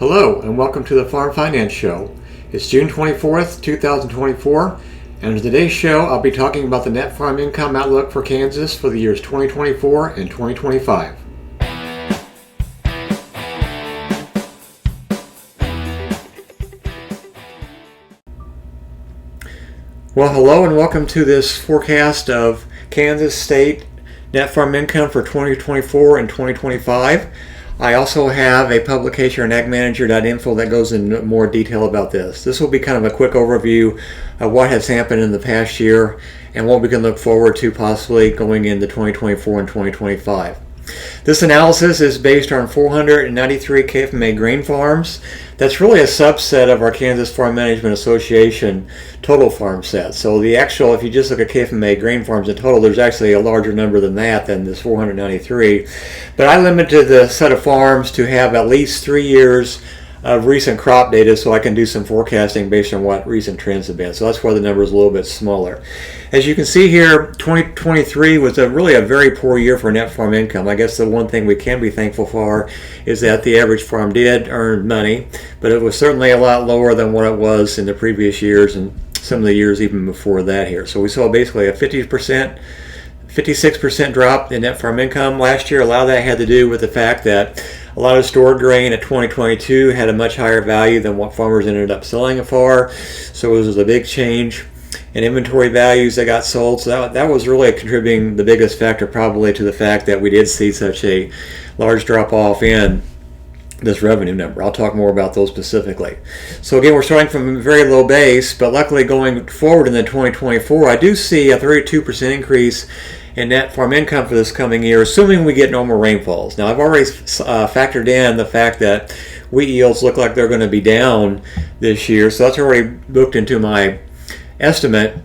Hello and welcome to the Farm Finance Show. It's June 24th, 2024, and in today's show I'll be talking about the net farm income outlook for Kansas for the years 2024 and 2025. Well, hello and welcome to this forecast of Kansas State net farm income for 2024 and 2025. I also have a publication on agmanager.info that goes into more detail about this. This will be kind of a quick overview of what has happened in the past year and what we can look forward to possibly going into 2024 and 2025. This analysis is based on 493 KFMA grain farms. That's really a subset of our Kansas Farm Management Association total farm set. So the actual, if you just look at KFMA grain farms in total, there's actually a larger number than that, than this 493. But I limited the set of farms to have at least 3 years of recent crop data so I can do some forecasting based on what recent trends have been. So that's why the number is a little bit smaller. As you can see here, 2023 was really a very poor year for net farm income. I guess the one thing we can be thankful for is that the average farm did earn money, but it was certainly a lot lower than what it was in the previous years and some of the years even before that here. So we saw basically a 56% drop in net farm income last year. A lot of that had to do with the fact that a lot of stored grain at 2022 had a much higher value than what farmers ended up selling it for. So it was a big change in inventory values that got sold. So that was really contributing the biggest factor probably to the fact that we did see such a large drop off in this revenue number. I'll talk more about those specifically. So again, we're starting from a very low base, but luckily going forward in the 2024, I do see a 32% increase in net farm income for this coming year, assuming we get normal rainfalls. Now, I've already factored in the fact that wheat yields look like they're going to be down this year, so that's already booked into my estimate.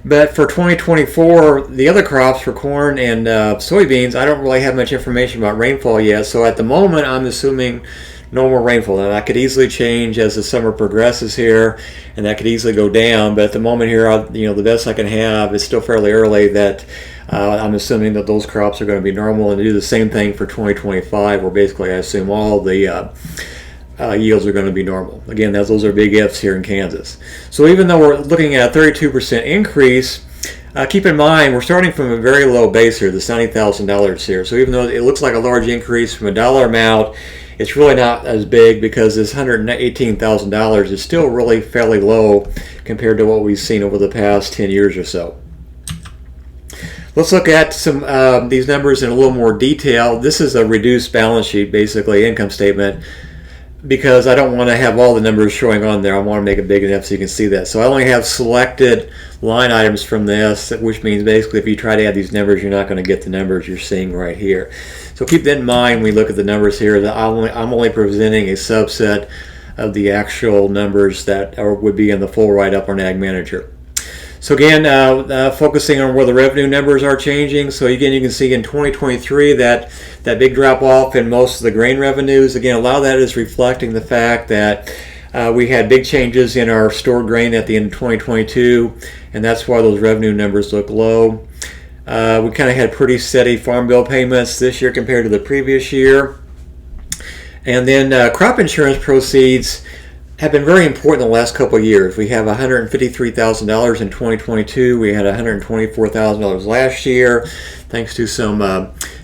But for 2024, the other crops for corn and soybeans, I don't really have much information about rainfall yet. So at the moment, I'm assuming normal rainfall. Now that could easily change as the summer progresses here, and that could easily go down. But at the moment here, the best I can have is still fairly early that I'm assuming that those crops are going to be normal, and do the same thing for 2025, where basically I assume all the yields are going to be normal. Again, those are big ifs here in Kansas. So even though we're looking at a 32% increase, keep in mind we're starting from a very low base here, this $90,000 here. So even though it looks like a large increase from a dollar amount, it's really not as big because this $118,000 is still really fairly low compared to what we've seen over the past 10 years or so. Let's look at some these numbers in a little more detail. This is a reduced balance sheet, basically income statement, because I don't want to have all the numbers showing on there. I want to make it big enough so you can see that. So I only have selected line items from this, which means basically if you try to add these numbers, you're not going to get the numbers you're seeing right here. So keep that in mind when we look at the numbers here, that I'm only presenting a subset of the actual numbers that would be in the full write-up on Ag Manager. So again, focusing on where the revenue numbers are changing. So again, you can see in 2023 that big drop off in most of the grain revenues. Again, a lot of that is reflecting the fact that we had big changes in our stored grain at the end of 2022, and that's why those revenue numbers look low. We kind of had pretty steady farm bill payments this year compared to the previous year. And then crop insurance proceeds have been very important in the last couple of years. We have $153,000 in 2022. We had $124,000 last year, thanks to some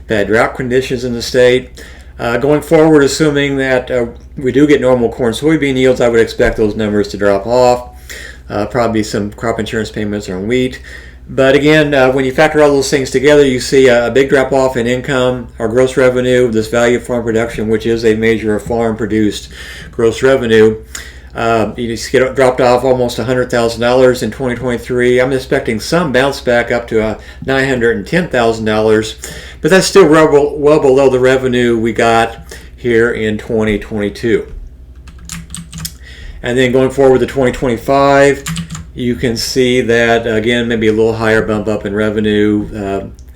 bad drought conditions in the state. Going forward, assuming that we do get normal corn soybean yields, I would expect those numbers to drop off. Probably some crop insurance payments on wheat. But again, when you factor all those things together, you see a big drop off in income, our gross revenue, this value of farm production, which is a measure of farm produced gross revenue. You just get dropped off almost $100,000 in 2023. I'm expecting some bounce back up to $910,000, but that's still well below the revenue we got here in 2022. And then going forward to 2025, you can see that again maybe a little higher bump up in revenue.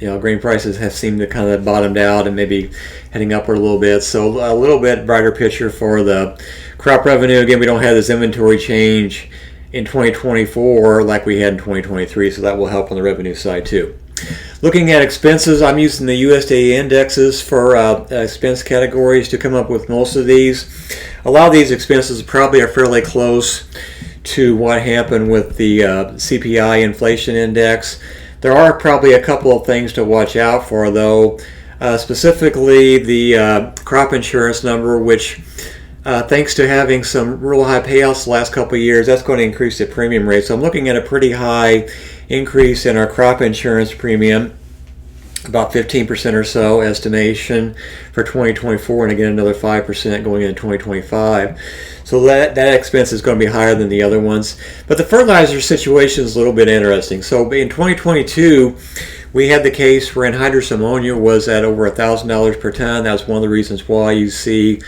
Grain prices have seemed to kind of bottomed out and maybe heading upward a little bit. So a little bit brighter picture for the crop revenue. Again, we don't have this inventory change in 2024 like we had in 2023, so that will help on the revenue side too. Looking at expenses, I'm using the USDA indexes for expense categories to come up with most of these. A lot of these expenses probably are fairly close to what happened with the CPI inflation index. There are probably a couple of things to watch out for, though. Specifically the crop insurance number, which thanks to having some real high payouts the last couple of years, that's going to increase the premium rate. So I'm looking at a pretty high increase in our crop insurance premium, about 15% or so estimation for 2024, and again another 5% going into 2025. So that expense is going to be higher than the other ones. But the fertilizer situation is a little bit interesting. So in 2022, we had the case where anhydrous ammonia was at over $1,000 per ton. That was one of the reasons why you see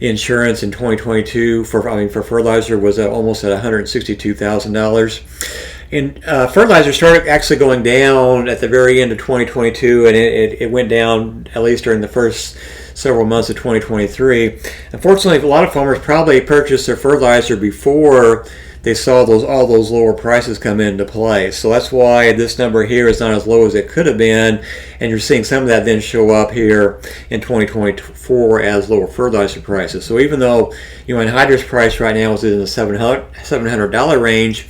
insurance in 2022 for fertilizer was almost at $162,000. And fertilizer started actually going down at the very end of 2022, and it went down at least during the first several months of 2023. Unfortunately, a lot of farmers probably purchased their fertilizer before they saw all those lower prices come into play. So that's why this number here is not as low as it could have been, and you're seeing some of that then show up here in 2024 as lower fertilizer prices. So even though anhydrous price right now is in the $700 range,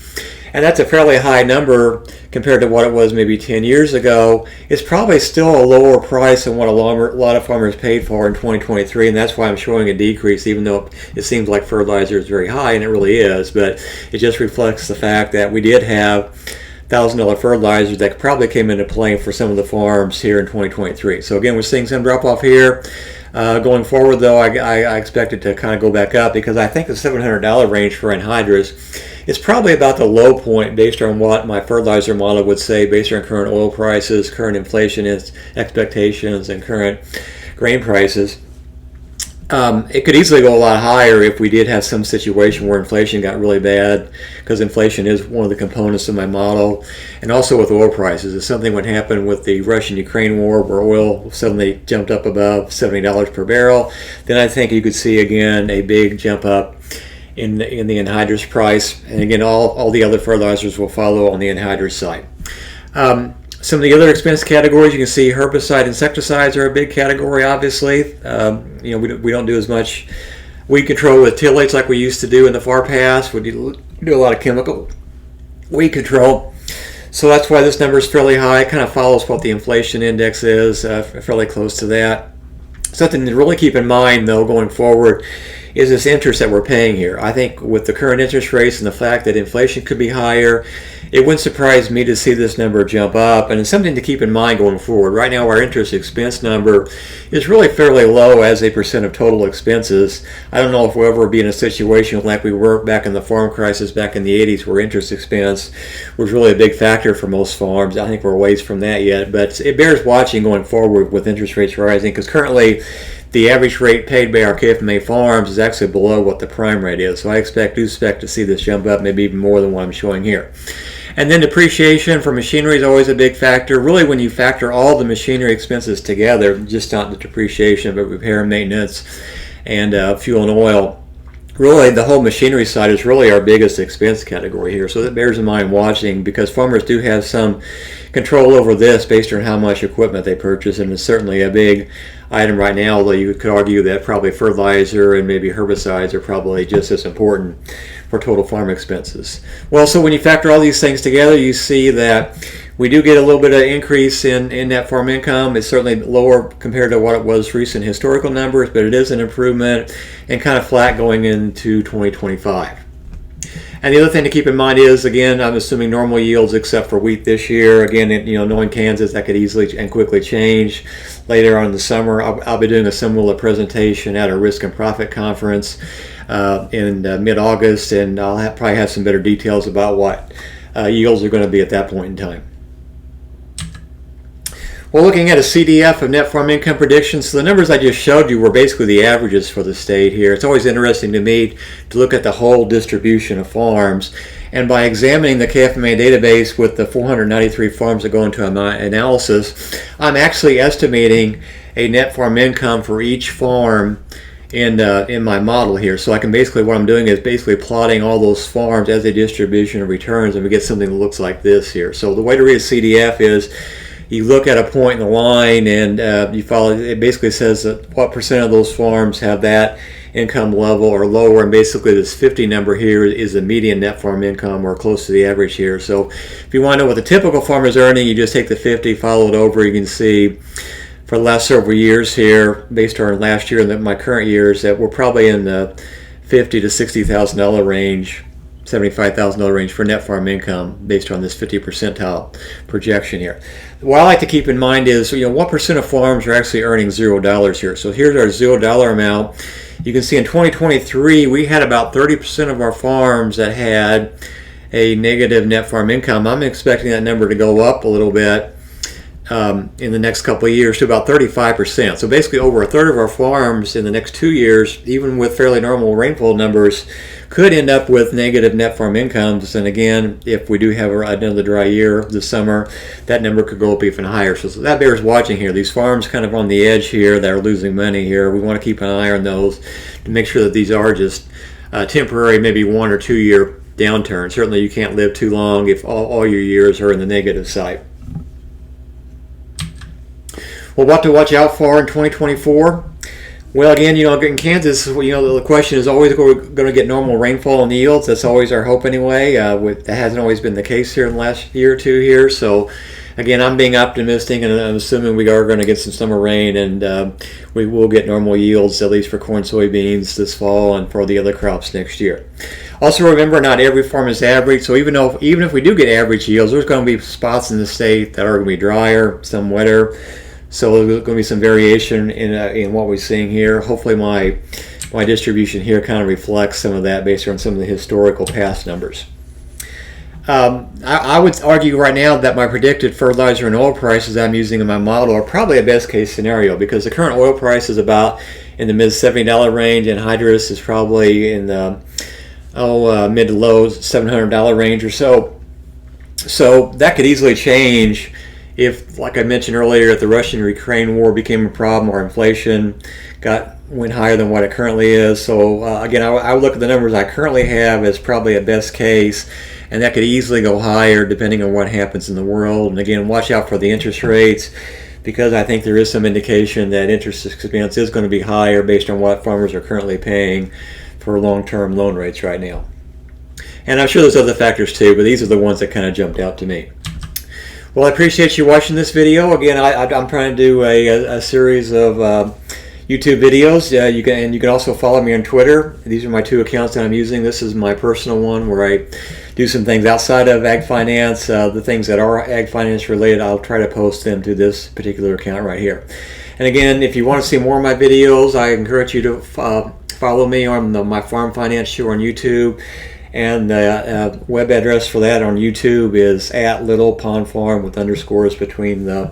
and that's a fairly high number compared to what it was maybe 10 years ago, it's probably still a lower price than what a lot of farmers paid for in 2023, and that's why I'm showing a decrease, even though it seems like fertilizer is very high, and it really is, but it just reflects the fact that we did have $1,000 fertilizers that probably came into play for some of the farms here in 2023. So again, we're seeing some drop off here. Going forward, though, I expect it to kind of go back up, because I think the $700 range for anhydrous is probably about the low point based on what my fertilizer model would say, based on current oil prices, current inflation expectations, and current grain prices. It could easily go a lot higher if we did have some situation where inflation got really bad, because inflation is one of the components of my model, and also with oil prices. If something would happen with the Russian-Ukraine war where oil suddenly jumped up above $70 per barrel, then I think you could see again a big jump up in the anhydrous price, and again all the other fertilizers will follow on the anhydrous side. Some of the other expense categories, you can see herbicide, insecticides are a big category, obviously. We don't do as much weed control with tillage like we used to do in the far past. We do a lot of chemical weed control. So that's why this number is fairly high. It kind of follows what the inflation index is, fairly close to that. Something to really keep in mind, though, going forward is this interest that we're paying here. I think with the current interest rates and the fact that inflation could be higher, it wouldn't surprise me to see this number jump up, and it's something to keep in mind going forward. Right now our interest expense number is really fairly low as a percent of total expenses. I don't know if we'll ever be in a situation like we were back in the farm crisis back in the 80s, where interest expense was really a big factor for most farms. I think we're a ways from that yet, but it bears watching going forward with interest rates rising, because currently the average rate paid by our KFMA farms is actually below what the prime rate is. So I expect to see this jump up, maybe even more than what I'm showing here. And then depreciation for machinery is always a big factor. Really, when you factor all the machinery expenses together, just not the depreciation, but repair and maintenance and fuel and oil, really the whole machinery side is really our biggest expense category here. So that bears in mind watching, because farmers do have some control over this based on how much equipment they purchase, and it's certainly a big item right now, although you could argue that probably fertilizer and maybe herbicides are probably just as important for total farm expenses. Well, so when you factor all these things together, you see that we do get a little bit of increase in net farm income. It's certainly lower compared to what it was recent historical numbers, but it is an improvement and kind of flat going into 2025. And the other thing to keep in mind is, again, I'm assuming normal yields except for wheat this year. Again, knowing Kansas, that could easily and quickly change later on in the summer. I'll be doing a similar presentation at our Risk and Profit Conference in mid-August, and I'll probably have some better details about what yields are going to be at that point in time. Well, looking at a CDF of net farm income predictions, so the numbers I just showed you were basically the averages for the state here. It's always interesting to me to look at the whole distribution of farms, and by examining the KFMA database with the 493 farms that go into my analysis, I'm actually estimating a net farm income for each farm in my model here. So I can basically, what I'm doing is basically plotting all those farms as a distribution of returns, and we get something that looks like this here. So the way to read a CDF is you look at a point in the line and you follow. It basically says that what percent of those farms have that income level or lower, and basically this 50 number here is the median net farm income, or close to the average here. So if you want to know what the typical farmer is earning, you just take the 50, follow it over. You can see for the last several years here, based on last year and my current years, that we're probably in the $50,000 to $60,000 range, $75,000 range for net farm income based on this 50 percentile projection here. What I like to keep in mind is, what percent of farms are actually earning $0 here. So here's our $0 amount. You can see in 2023 we had about 30% of our farms that had a negative net farm income. I'm expecting that number to go up a little bit in the next couple of years to about 35%. So basically over a third of our farms in the next 2 years, even with fairly normal rainfall numbers, could end up with negative net farm incomes. And again, if we do have another dry year this summer, that number could go up even higher. So that bears watching here. These farms kind of on the edge here that are losing money here, we want to keep an eye on those to make sure that these are just temporary, maybe 1 or 2 year downturn. Certainly you can't live too long if all your years are in the negative side. Well, what to watch out for in 2024? Well, again, in Kansas, the question is always going to get normal rainfall and yields. That's always our hope anyway. That hasn't always been the case here in the last year or two here. So, again, I'm being optimistic, and I'm assuming we are going to get some summer rain, and we will get normal yields, at least for corn, soybeans this fall, and for the other crops next year. Also, remember, not every farm is average. So even if we do get average yields, there's going to be spots in the state that are going to be drier, some wetter. So there's going to be some variation in what we're seeing here. Hopefully my distribution here kind of reflects some of that based on some of the historical past numbers. I would argue right now that my predicted fertilizer and oil prices I'm using in my model are probably a best case scenario, because the current oil price is about in the mid $70 range, and hydrous is probably in the mid to low $700 range or so. So that could easily change if, like I mentioned earlier, if the Russian-Ukraine war became a problem or inflation went higher than what it currently is. So again, I would look at the numbers I currently have as probably a best case, and that could easily go higher depending on what happens in the world. And again, watch out for the interest rates, because I think there is some indication that interest expense is going to be higher based on what farmers are currently paying for long-term loan rates right now. And I'm sure there's other factors too, but these are the ones that kind of jumped out to me. Well, I appreciate you watching this video. Again, I'm trying to do a series of YouTube videos. You can also follow me on Twitter. These are my two accounts that I'm using. This is my personal one where I do some things outside of ag finance. The things that are ag finance related, I'll try to post them to this particular account right here. And again, if you want to see more of my videos, I encourage you to follow me on my Farm Finance Show on YouTube. And the web address for that on YouTube is @LittlePondFarm with underscores between the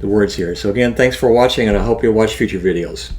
words here. So again, thanks for watching, and I hope you'll watch future videos.